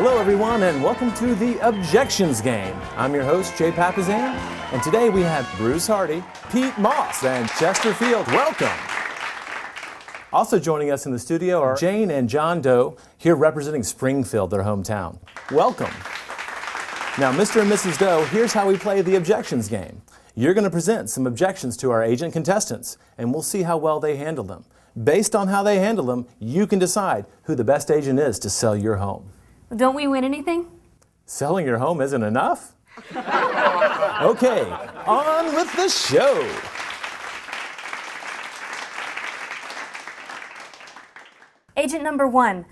Hello everyone and welcome to the Objections Game. I'm your host Jay Papazan and today we have Bruce Hardy, Pete Moss and Chester Field. Welcome. Also joining us in the studio are Jane and John Doe here representing Springfield, their hometown. Welcome. Now Mr. and Mrs. Doe, here's how we play the Objections Game. You're going to present some objections to our agent contestants and we'll see how well they handle them. Based on how they handle them, you can decide who the best agent is to sell your home. Don't we win anything? Selling your home isn't enough? Okay, on with the show. Agent number 1.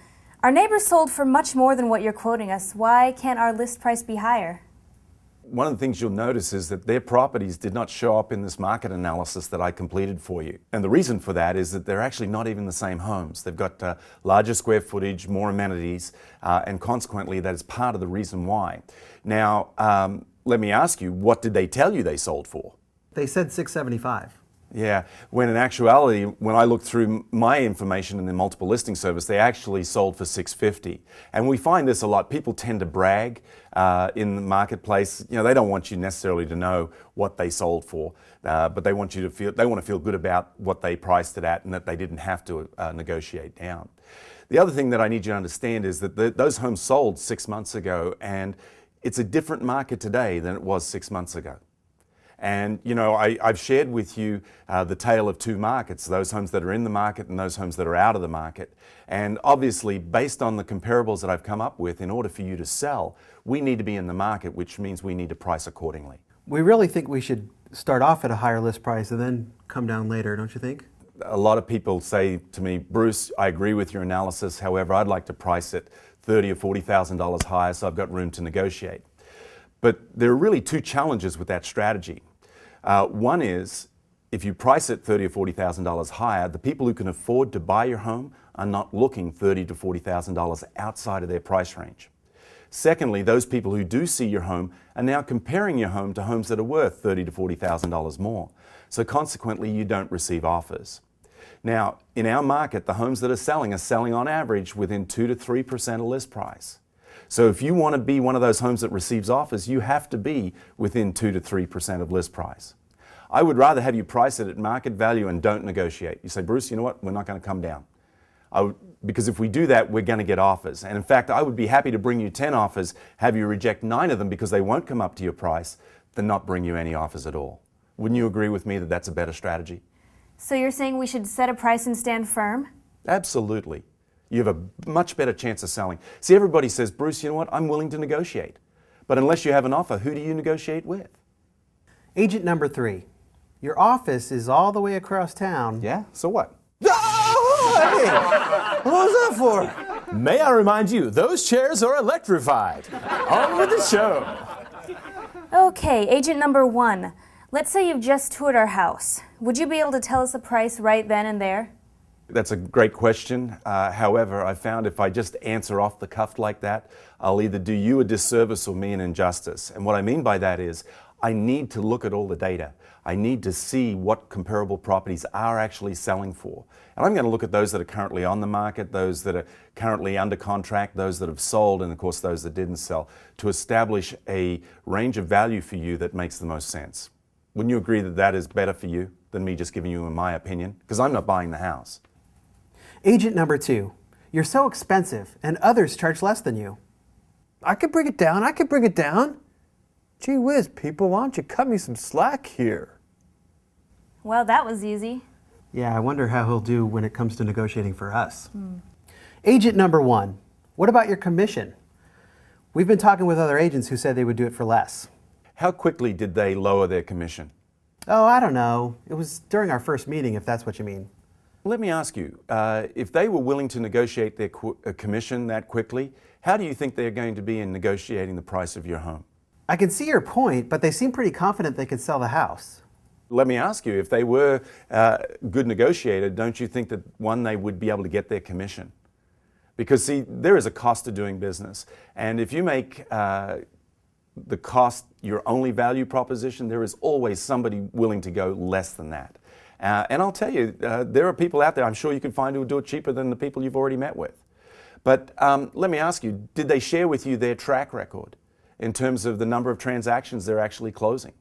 Our neighbors sold for much more than what you're quoting us. Why can't our list price be higher? One of the things you'll notice is that their properties did not show up in this market analysis that I completed for you. And the reason for that is that they're actually not even the same homes. They've got larger square footage, more amenities, and consequently that is part of the reason why. Now, let me ask you, what did they tell you they sold for? They said $675. Yeah, when in actuality, when I looked through my information in the multiple listing service, they actually sold for $650. And we find this a lot. People tend to brag in the marketplace. You know, they don't want you necessarily to know what they sold for, but they want you to feel, they want to feel good about what they priced it at and that they didn't have to negotiate down. The other thing that I need you to understand is that those homes sold 6 months ago, and it's a different market today than it was 6 months ago. And, you know, I've shared with you the tale of two markets, those homes that are in the market and those homes that are out of the market. And obviously, based on the comparables that I've come up with, in order for you to sell, we need to be in the market, which means we need to price accordingly. We really think we should start off at a higher list price and then come down later, don't you think? A lot of people say to me, Bruce, I agree with your analysis. However, I'd like to price it $30,000 or $40,000 higher so I've got room to negotiate. But there are really two challenges with that strategy. One is, if you price it $30,000 or $40,000 higher, the people who can afford to buy your home are not looking $30,000 to $40,000 outside of their price range. Secondly, those people who do see your home are now comparing your home to homes that are worth $30,000 to $40,000 more. So consequently, you don't receive offers. Now, in our market, the homes that are selling on average within 2 to 3% of list price. So if you want to be one of those homes that receives offers, you have to be within 2 to 3% of list price. I would rather have you price it at market value and don't negotiate. You say, Bruce, you know what? We're not going to come down. Because if we do that, we're going to get offers. And in fact, I would be happy to bring you 10 offers, have you reject 9 of them because they won't come up to your price, than not bring you any offers at all. Wouldn't you agree with me that that's a better strategy? So you're saying we should set a price and stand firm? Absolutely. You have a much better chance of selling. See, everybody says, Bruce, you know what? I'm willing to negotiate. But unless you have an offer, who do you negotiate with? Agent number 3. Your office is all the way across town. Yeah? So what? Oh, hey! What was that for? May I remind you, those chairs are electrified. On with the show. Okay, agent number 1. Let's say you've just toured our house. Would you be able to tell us the price right then and there? That's a great question. However, I found if I just answer off the cuff like that, I'll either do you a disservice or me an injustice. And what I mean by that is I need to look at all the data. I need to see what comparable properties are actually selling for. And I'm going to look at those that are currently on the market, those that are currently under contract, those that have sold, and of course those that didn't sell, to establish a range of value for you that makes the most sense. Wouldn't you agree that that is better for you than me just giving you my opinion? Because I'm not buying the house. Agent number 2. You're so expensive and others charge less than you. I could bring it down. I could bring it down. Gee whiz, people, why don't you cut me some slack here? Well, that was easy. Yeah, I wonder how he'll do when it comes to negotiating for us. Agent number 1. What about your commission? We've been talking with other agents who said they would do it for less. How quickly did they lower their commission? Oh, I don't know. It was during our first meeting, if that's what you mean. Let me ask you, if they were willing to negotiate their commission that quickly, how do you think they're going to be in negotiating the price of your home? I can see your point, but they seem pretty confident they could sell the house. Let me ask you, if they were good negotiator, don't you think that, one, they would be able to get their commission? Because, see, there is a cost to doing business. And if you make the cost your only value proposition, there is always somebody willing to go less than that. And I'll tell you, there are people out there, I'm sure you can find, who will do it cheaper than the people you've already met with. But let me ask you, did they share with you their track record in terms of the number of transactions they're actually closing?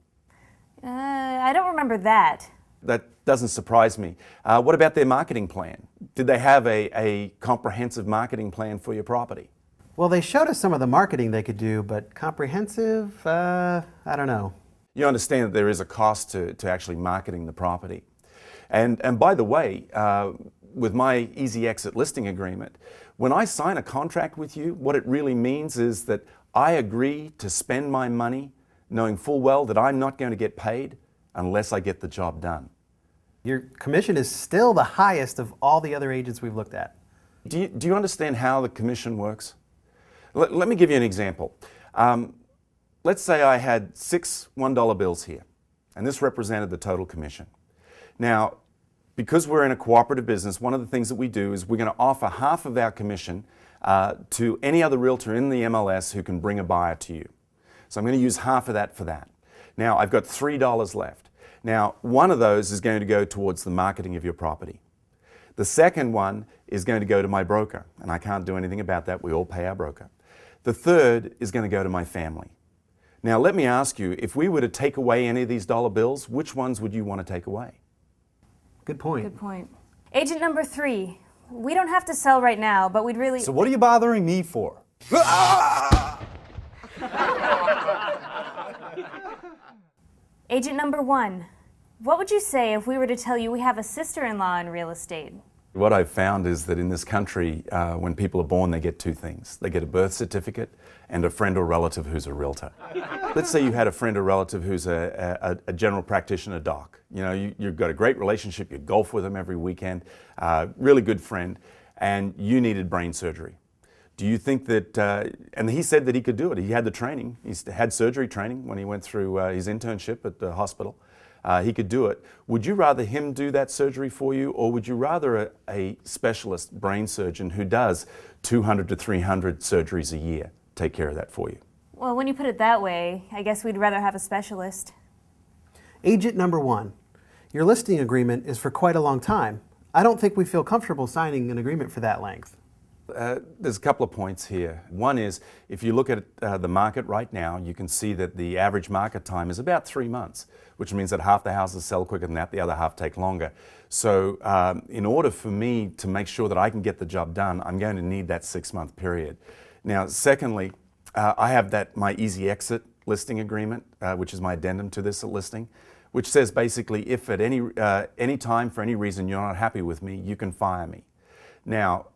I don't remember that. That doesn't surprise me. What about their marketing plan? Did they have a comprehensive marketing plan for your property? Well, they showed us some of the marketing they could do, but comprehensive, I don't know. You understand that there is a cost to actually marketing the property. And by the way, with my easy exit listing agreement, when I sign a contract with you, what it really means is that I agree to spend my money knowing full well that I'm not going to get paid unless I get the job done. Your commission is still the highest of all the other agents we've looked at. Do you understand how the commission works? Let me give you an example. Let's say I had 6 $1 bills here, and this represented the total commission. Now, because we're in a cooperative business, one of the things that we do is we're going to offer half of our commission to any other realtor in the MLS who can bring a buyer to you. So I'm going to use half of that for that. Now, I've got $3 left. Now, one of those is going to go towards the marketing of your property. The second one is going to go to my broker, and I can't do anything about that. We all pay our broker. The third is going to go to my family. Now, let me ask you, if we were to take away any of these dollar bills, which ones would you want to take away? Good point. Good point. Agent number 3, we don't have to sell right now, but we'd really... So what are you bothering me for? Agent number 1, what would you say if we were to tell you we have a sister-in-law in real estate? What I've found is that in this country, when people are born, they get 2 things. They get a birth certificate and a friend or relative who's a realtor. Let's say you had a friend or relative who's a general practitioner doc. You know, you've got a great relationship, you golf with them every weekend, really good friend, and you needed brain surgery. Do you think that, and he said that he could do it. He had the training. He's had surgery training when he went through his internship at the hospital. He could do it. Would you rather him do that surgery for you, or would you rather a specialist brain surgeon who does 200 to 300 surgeries a year take care of that for you? Well, when you put it that way, I guess we'd rather have a specialist. Agent number 1, your listing agreement is for quite a long time. I don't think we feel comfortable signing an agreement for that length. There's a couple of points here. One is, if you look at the market right now, you can see that the average market time is about 3 months, which means that half the houses sell quicker than that, the other half take longer. So in order for me to make sure that I can get the job done, I'm going to need that 6-month period. Now, secondly, I have my easy exit listing agreement, which is my addendum to this listing, which says basically if at any time for any reason you're not happy with me, you can fire me. Now,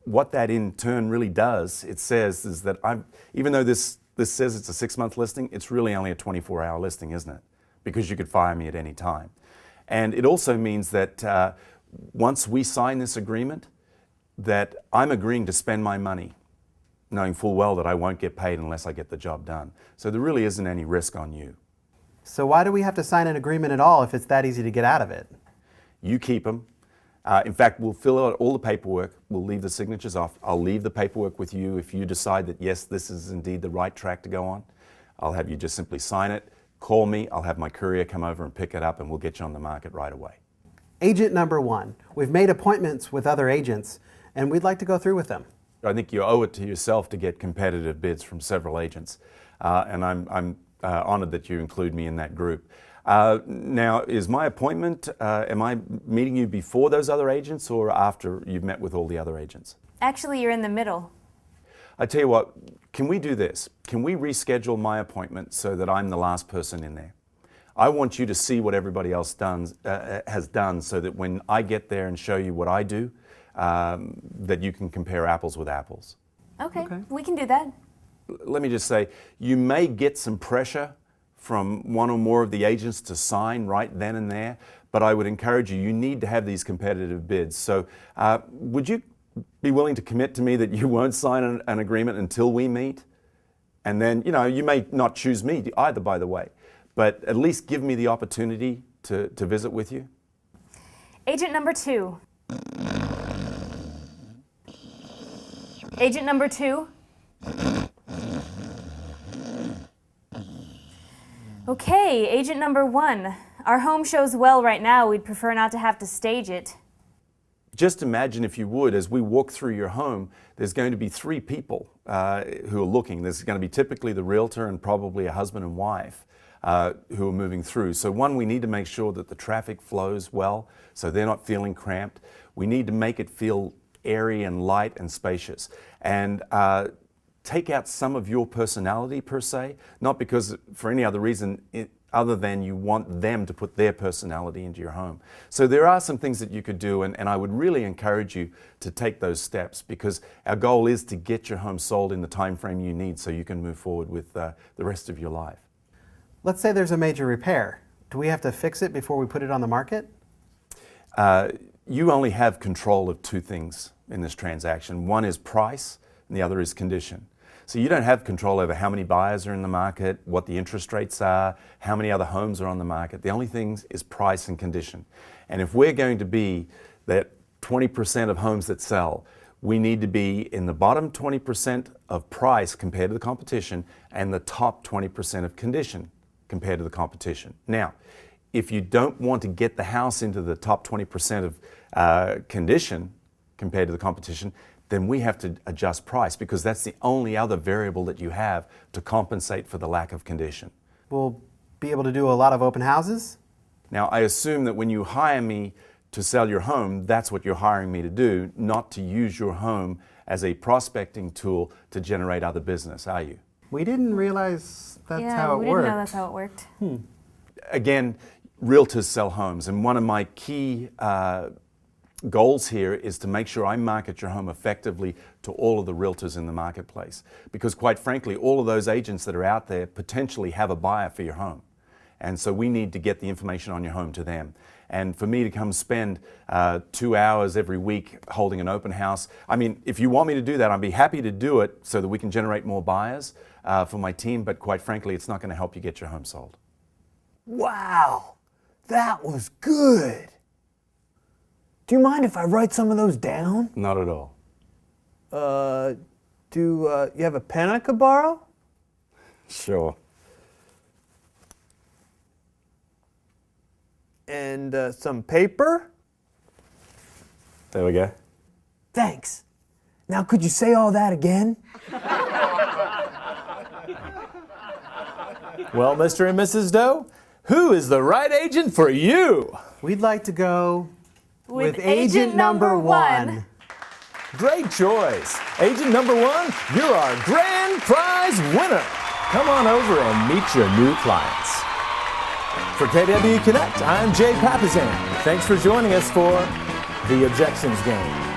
what that in turn really does, it says is that even though this says it's a 6-month listing, it's really only a 24-hour listing, isn't it? Because you could fire me at any time. And it also means that once we sign this agreement, that I'm agreeing to spend my money, knowing full well that I won't get paid unless I get the job done. So there really isn't any risk on you. So why do we have to sign an agreement at all if it's that easy to get out of it? You keep them. In fact, we'll fill out all the paperwork. We'll leave the signatures off. I'll leave the paperwork with you. If you decide that, yes, this is indeed the right track to go on, I'll have you just simply sign it, call me, I'll have my courier come over and pick it up, and we'll get you on the market right away. Agent number 1, we've made appointments with other agents, and we'd like to go through with them. I think you owe it to yourself to get competitive bids from several agents, and I'm honored that you include me in that group. Now, is my appointment, am I meeting you before those other agents or after you've met with all the other agents? Actually, you're in the middle. I tell you what, can we do this? Can we reschedule my appointment so that I'm the last person in there? I want you to see what everybody else has done so that when I get there and show you what I do, that you can compare apples with apples. Okay, we can do that. Let me just say, you may get some pressure from one or more of the agents to sign right then and there, but I would encourage you, you need to have these competitive bids. So would you be willing to commit to me that you won't sign an agreement until we meet? And then, you know, you may not choose me either, by the way, but at least give me the opportunity to visit with you. Agent number 2. Agent number 2. Okay, agent number 1. Our home shows well right now. We'd prefer not to have to stage it. Just imagine, if you would, as we walk through your home, there's going to be three people who are looking. There's going to be typically the realtor and probably a husband and wife who are moving through. So one, we need to make sure that the traffic flows well, so they're not feeling cramped. We need to make it feel airy and light and spacious. And take out some of your personality per se, not because for any other reason other than you want them to put their personality into your home. So there are some things that you could do, and I would really encourage you to take those steps, because our goal is to get your home sold in the time frame you need so you can move forward with the rest of your life. Let's say there's a major repair. Do we have to fix it before we put it on the market? You only have control of two things in this transaction. One is price, and the other is condition. So you don't have control over how many buyers are in the market, what the interest rates are, how many other homes are on the market. The only thing is price and condition. And if we're going to be that 20% of homes that sell, we need to be in the bottom 20% of price compared to the competition and the top 20% of condition compared to the competition. Now, if you don't want to get the house into the top 20% of condition compared to the competition, then we have to adjust price, because that's the only other variable that you have to compensate for the lack of condition. We'll be able to do a lot of open houses? Now, I assume that when you hire me to sell your home, that's what you're hiring me to do, not to use your home as a prospecting tool to generate other business, are you? We didn't realize that's yeah, how it we worked. didn't know that's how it worked. Again, realtors sell homes, and one of my key goals here is to make sure I market your home effectively to all of the realtors in the marketplace. Because quite frankly, all of those agents that are out there potentially have a buyer for your home. And so we need to get the information on your home to them. And for me to come spend 2 hours every week holding an open house, I mean, if you want me to do that, I'd be happy to do it so that we can generate more buyers for my team, but quite frankly, it's not going to help you get your home sold. Wow, that was good. Do you mind if I write some of those down? Not at all. Do you have a pen I could borrow? Sure. And some paper? There we go. Thanks. Now could you say all that again? Well, Mr. and Mrs. Doe, who is the right agent for you? We'd like to go With agent number one. Great choice. Agent number one, you're our grand prize winner. Come on over and meet your new clients. For KW Connect, I'm Jay Papazan. Thanks for joining us for the Objections Game.